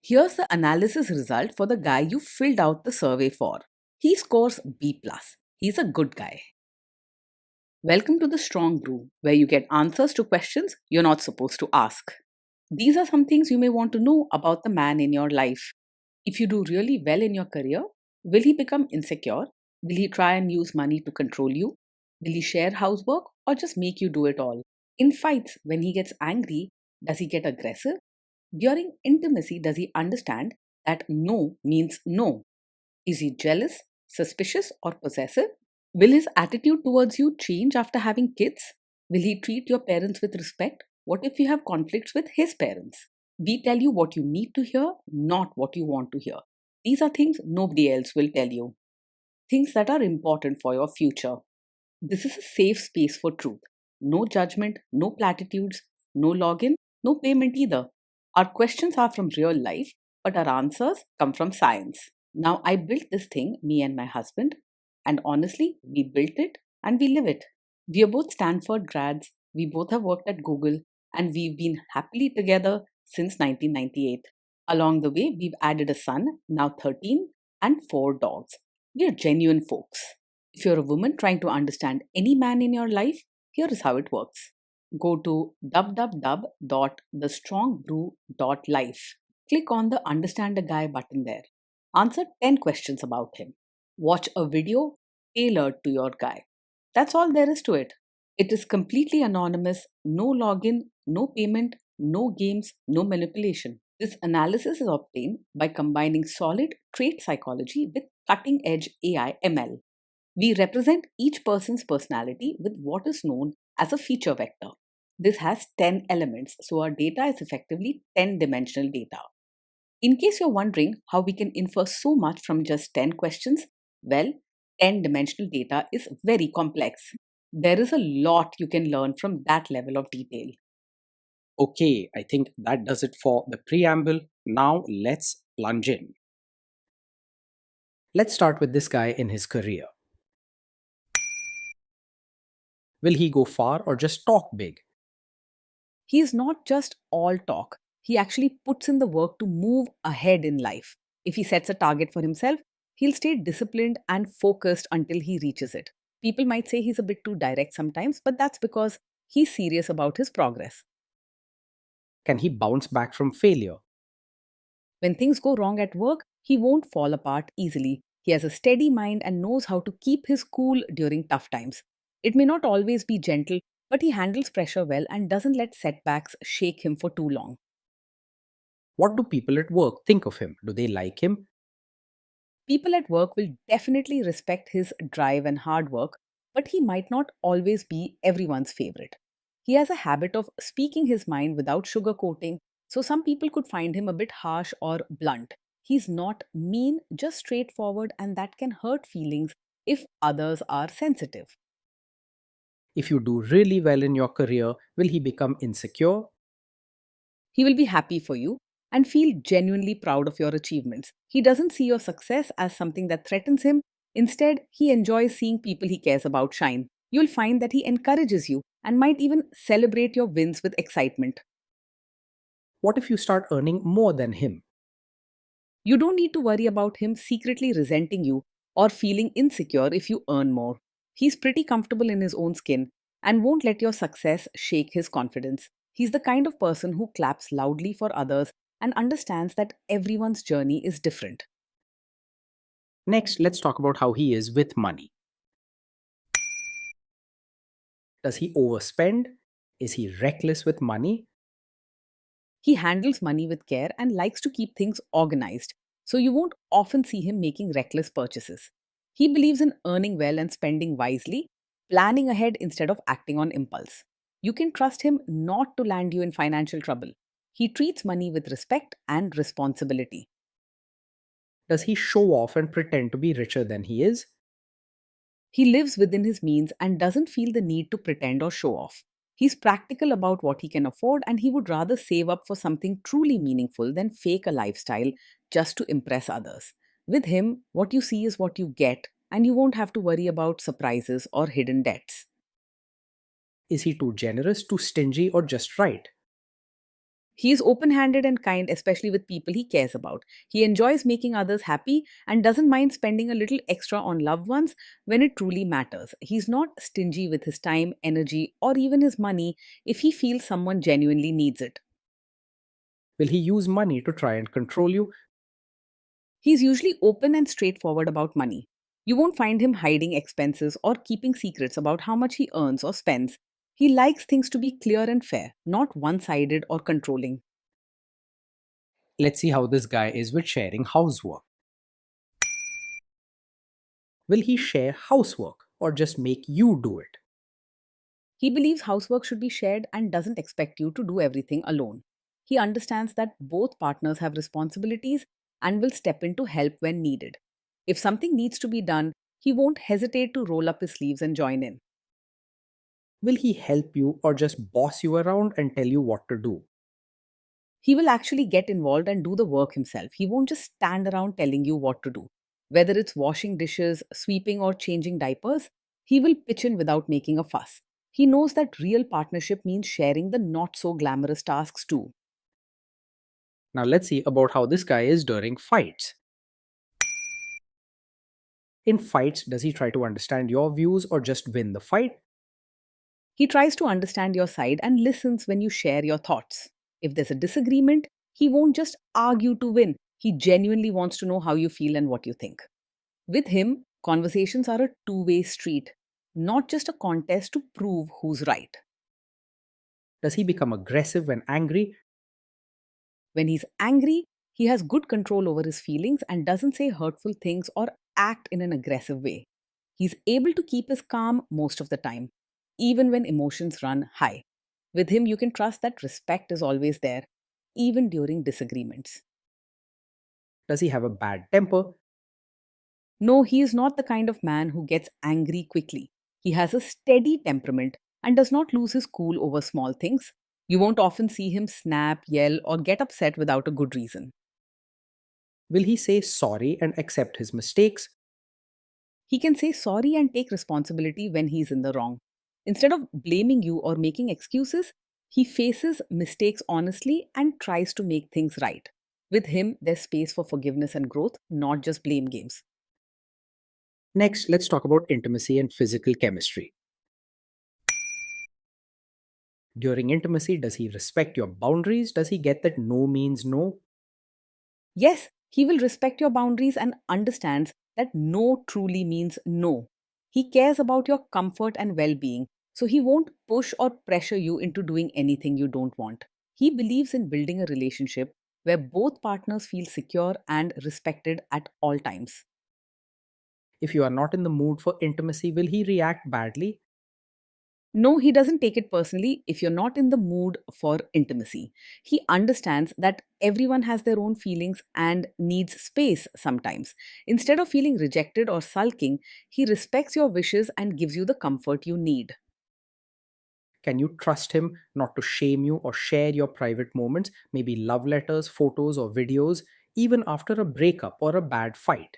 Here's the analysis result for the guy you filled out the survey for. He scores B+. He's a good guy. Welcome to the Strong Brew, where you get answers to questions you're not supposed to ask. These are some things you may want to know about the man in your life. If you do really well in your career, will he become insecure? Will he try and use money to control you? Will he share housework or just make you do it all? In fights, when he gets angry, does he get aggressive? During intimacy, does he understand that no means no? Is he jealous, suspicious, or possessive? Will his attitude towards you change after having kids? Will he treat your parents with respect? What if you have conflicts with his parents? We tell you what you need to hear, not what you want to hear. These are things nobody else will tell you. Things that are important for your future. This is a safe space for truth. No judgment, no platitudes, no login, no payment either. Our questions are from real life, but our answers come from science. Now, I built this thing, me and my husband, and honestly, we built it and we live it. We are both Stanford grads, we both have worked at Google, and we've been happily together since 1998. Along the way, we've added a son, now 13, and 4 dogs. We are genuine folks. If you're a woman trying to understand any man in your life, here is how it works. Go to www.thestrongbrew.life. Click on the Understand a Guy button there. Answer 10 questions about him. Watch a video tailored to your guy. That's all there is to it. It is completely anonymous, no login, no payment, no games, no manipulation. This analysis is obtained by combining solid trait psychology with cutting edge AI ML. We represent each person's personality with what is known as a feature vector. This has 10 elements, so our data is effectively 10-dimensional data. In case you're wondering how we can infer so much from just 10 questions, well, 10-dimensional data is very complex. There is a lot you can learn from that level of detail. Okay, I think that does it for the preamble. Now let's plunge in. Let's start with this guy in his career. Will he go far or just talk big? He is not just all talk, he actually puts in the work to move ahead in life. If he sets a target for himself, he'll stay disciplined and focused until he reaches it. People might say he's a bit too direct sometimes, but that's because he's serious about his progress. Can he bounce back from failure? When things go wrong at work, he won't fall apart easily. He has a steady mind and knows how to keep his cool during tough times. It may not always be gentle, but he handles pressure well and doesn't let setbacks shake him for too long. What do people at work think of him? Do they like him? People at work will definitely respect his drive and hard work, but he might not always be everyone's favorite. He has a habit of speaking his mind without sugarcoating, so some people could find him a bit harsh or blunt. He's not mean, just straightforward, and that can hurt feelings if others are sensitive. If you do really well in your career, will he become insecure? He will be happy for you and feel genuinely proud of your achievements. He doesn't see your success as something that threatens him. Instead, he enjoys seeing people he cares about shine. You'll find that he encourages you and might even celebrate your wins with excitement. What if you start earning more than him? You don't need to worry about him secretly resenting you or feeling insecure if you earn more. He's pretty comfortable in his own skin and won't let your success shake his confidence. He's the kind of person who claps loudly for others and understands that everyone's journey is different. Next, let's talk about how he is with money. Does he overspend? Is he reckless with money? He handles money with care and likes to keep things organized, so you won't often see him making reckless purchases. He believes in earning well and spending wisely, planning ahead instead of acting on impulse. You can trust him not to land you in financial trouble. He treats money with respect and responsibility. Does he show off and pretend to be richer than he is? He lives within his means and doesn't feel the need to pretend or show off. He's practical about what he can afford and he would rather save up for something truly meaningful than fake a lifestyle just to impress others. With him, what you see is what you get, and you won't have to worry about surprises or hidden debts. Is he too generous, too stingy, or just right? He is open handed and kind, especially with people he cares about. He enjoys making others happy and doesn't mind spending a little extra on loved ones when it truly matters. He's not stingy with his time, energy, or even his money if he feels someone genuinely needs it. Will he use money to try and control you? He's usually open and straightforward about money. You won't find him hiding expenses or keeping secrets about how much he earns or spends. He likes things to be clear and fair, not one sided or controlling. Let's see how this guy is with sharing housework. Will he share housework or just make you do it? He believes housework should be shared and doesn't expect you to do everything alone. He understands that both partners have responsibilities and will step in to help when needed. If something needs to be done, he won't hesitate to roll up his sleeves and join in. Will he help you or just boss you around and tell you what to do? He will actually get involved and do the work himself. He won't just stand around telling you what to do. Whether it's washing dishes, sweeping, or changing diapers, he will pitch in without making a fuss. He knows that real partnership means sharing the not so glamorous tasks too. Now let's see about how this guy is during fights. In fights, does he try to understand your views or just win the fight? He tries to understand your side and listens when you share your thoughts. If there's a disagreement, he won't just argue to win. He genuinely wants to know how you feel and what you think. With him, conversations are a two-way street, not just a contest to prove who's right. Does he become aggressive when angry? When he's angry, he has good control over his feelings and doesn't say hurtful things or act in an aggressive way. He's able to keep his calm most of the time, even when emotions run high. With him, you can trust that respect is always there, even during disagreements. Does he have a bad temper? No, he is not the kind of man who gets angry quickly. He has a steady temperament and does not lose his cool over small things. You won't often see him snap, yell, or get upset without a good reason. Will he say sorry and accept his mistakes? He can say sorry and take responsibility when he's in the wrong. Instead of blaming you or making excuses, he faces mistakes honestly and tries to make things right. With him, there's space for forgiveness and growth, not just blame games. Next, let's talk about intimacy and physical chemistry. During intimacy, does he respect your boundaries? Does he get that no means no? Yes, he will respect your boundaries and understands that no truly means no. He cares about your comfort and well being, so he won't push or pressure you into doing anything you don't want. He believes in building a relationship where both partners feel secure and respected at all times. If you are not in the mood for intimacy, will he react badly? No, he doesn't take it personally if you're not in the mood for intimacy. He understands that everyone has their own feelings and needs space sometimes. Instead of feeling rejected or sulking, he respects your wishes and gives you the comfort you need. Can you trust him not to shame you or share your private moments, maybe love letters, photos, or videos, even after a breakup or a bad fight?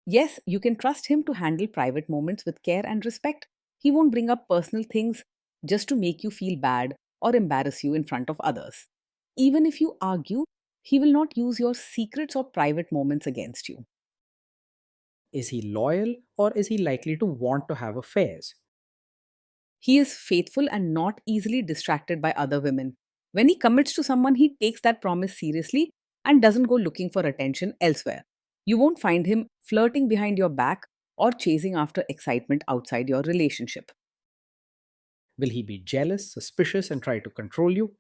Yes, you can trust him to handle private moments with care and respect. He won't bring up personal things just to make you feel bad or embarrass you in front of others. Even if you argue, he will not use your secrets or private moments against you. Is he loyal or is he likely to want to have affairs? He is faithful and not easily distracted by other women. When he commits to someone, he takes that promise seriously and doesn't go looking for attention elsewhere. You won't find him flirting behind your back or chasing after excitement outside your relationship. Will he be jealous, suspicious, and try to control you?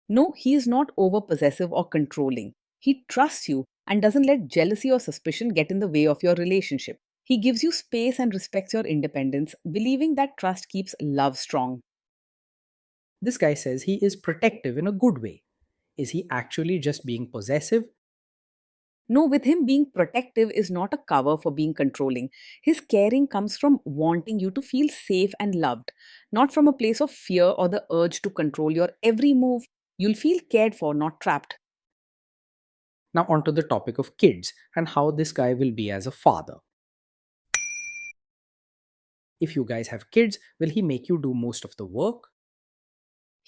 No, he is not over possessive or controlling. He trusts you and doesn't let jealousy or suspicion get in the way of your relationship. He gives you space and respects your independence, believing that trust keeps love strong. This guy says he is protective in a good way. Is he actually just being possessive? No, with him, being protective is not a cover for being controlling. His caring comes from wanting you to feel safe and loved, not from a place of fear or the urge to control your every move. You'll feel cared for, not trapped. Now, onto the topic of kids and how this guy will be as a father. If you guys have kids, will he make you do most of the work?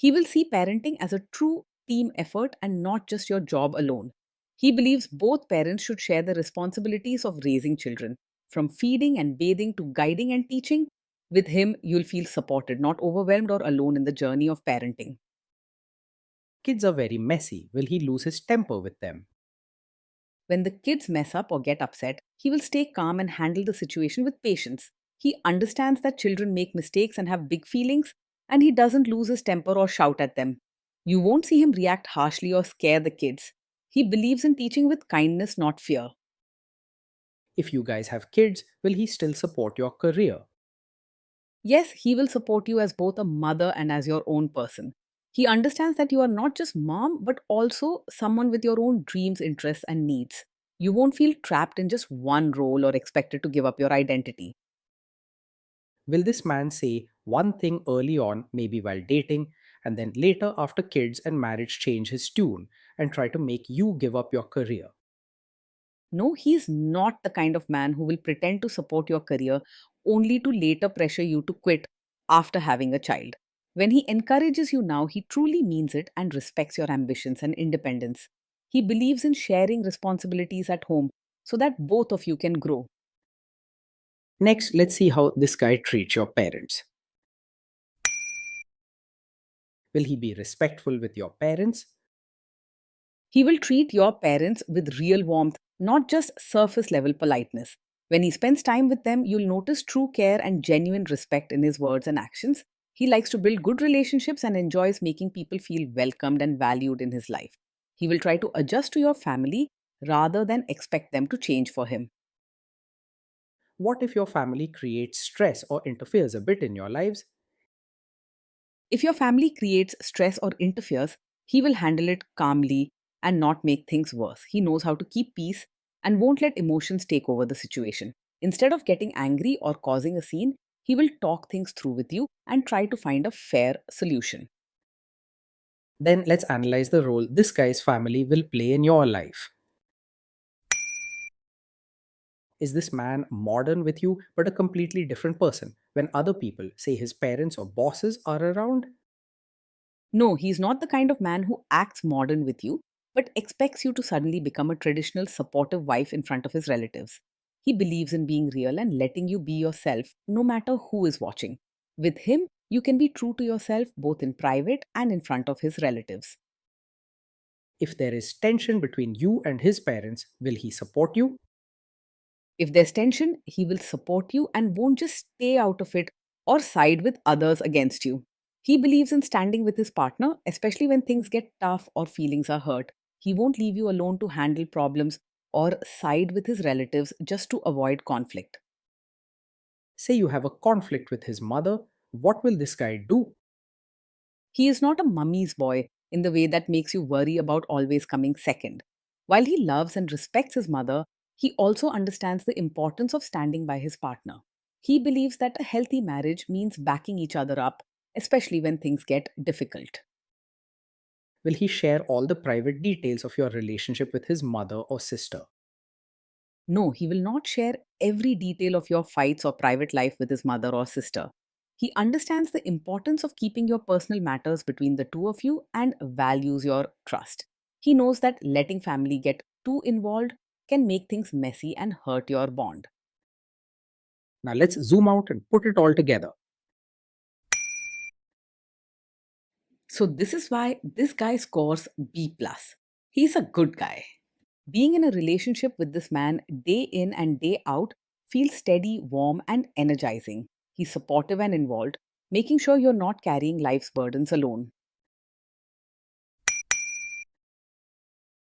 He will see parenting as a true team effort and not just your job alone. He believes both parents should share the responsibilities of raising children, from feeding and bathing to guiding and teaching. With him, you'll feel supported, not overwhelmed or alone in the journey of parenting. Kids are very messy. Will he lose his temper with them? When the kids mess up or get upset, he will stay calm and handle the situation with patience. He understands that children make mistakes and have big feelings, and he doesn't lose his temper or shout at them. You won't see him react harshly or scare the kids. He believes in teaching with kindness, not fear. If you guys have kids, will he still support your career? Yes, he will support you as both a mother and as your own person. He understands that you are not just mom, but also someone with your own dreams, interests, and needs. You won't feel trapped in just one role or expected to give up your identity. Will this man say one thing early on, maybe while dating, and then later after kids and marriage change his tune and try to make you give up your career? No, he's not the kind of man who will pretend to support your career only to later pressure you to quit after having a child. When he encourages you now, he truly means it and respects your ambitions and independence. He believes in sharing responsibilities at home so that both of you can grow. Next, let's see how this guy treats your parents. Will he be respectful with your parents? He will treat your parents with real warmth, not just surface level politeness. When he spends time with them, you'll notice true care and genuine respect in his words and actions. He likes to build good relationships and enjoys making people feel welcomed and valued in his life. He will try to adjust to your family rather than expect them to change for him. What if your family creates stress or interferes a bit in your lives? If your family creates stress or interferes, he will handle it calmly and not make things worse. He knows how to keep peace and won't let emotions take over the situation. Instead of getting angry or causing a scene, he will talk things through with you and try to find a fair solution. Then let's analyze the role this guy's family will play in your life. Is this man modern with you but a completely different person when other people, say his parents or bosses, are around? No, he's not the kind of man who acts modern with you, but expects you to suddenly become a traditional supportive wife in front of his relatives. He believes in being real and letting you be yourself no matter who is watching. With him, you can be true to yourself both in private and in front of his relatives. If there is tension between you and his parents, will he support you? If there's tension, he will support you and won't just stay out of it or side with others against you. He believes in standing with his partner, especially when things get tough or feelings are hurt. He won't leave you alone to handle problems or side with his relatives just to avoid conflict. Say you have a conflict with his mother, what will this guy do? He is not a mummy's boy in the way that makes you worry about always coming second. While he loves and respects his mother, he also understands the importance of standing by his partner. He believes that a healthy marriage means backing each other up, especially when things get difficult. Will he share all the private details of your relationship with his mother or sister? No, he will not share every detail of your fights or private life with his mother or sister. He understands the importance of keeping your personal matters between the two of you and values your trust. He knows that letting family get too involved can make things messy and hurt your bond. Now let's zoom out and put it all together. So this is why this guy scores B plus. He's a good guy. Being in a relationship with this man day in and day out feels steady, warm, and energizing. He's supportive and involved, making sure you're not carrying life's burdens alone.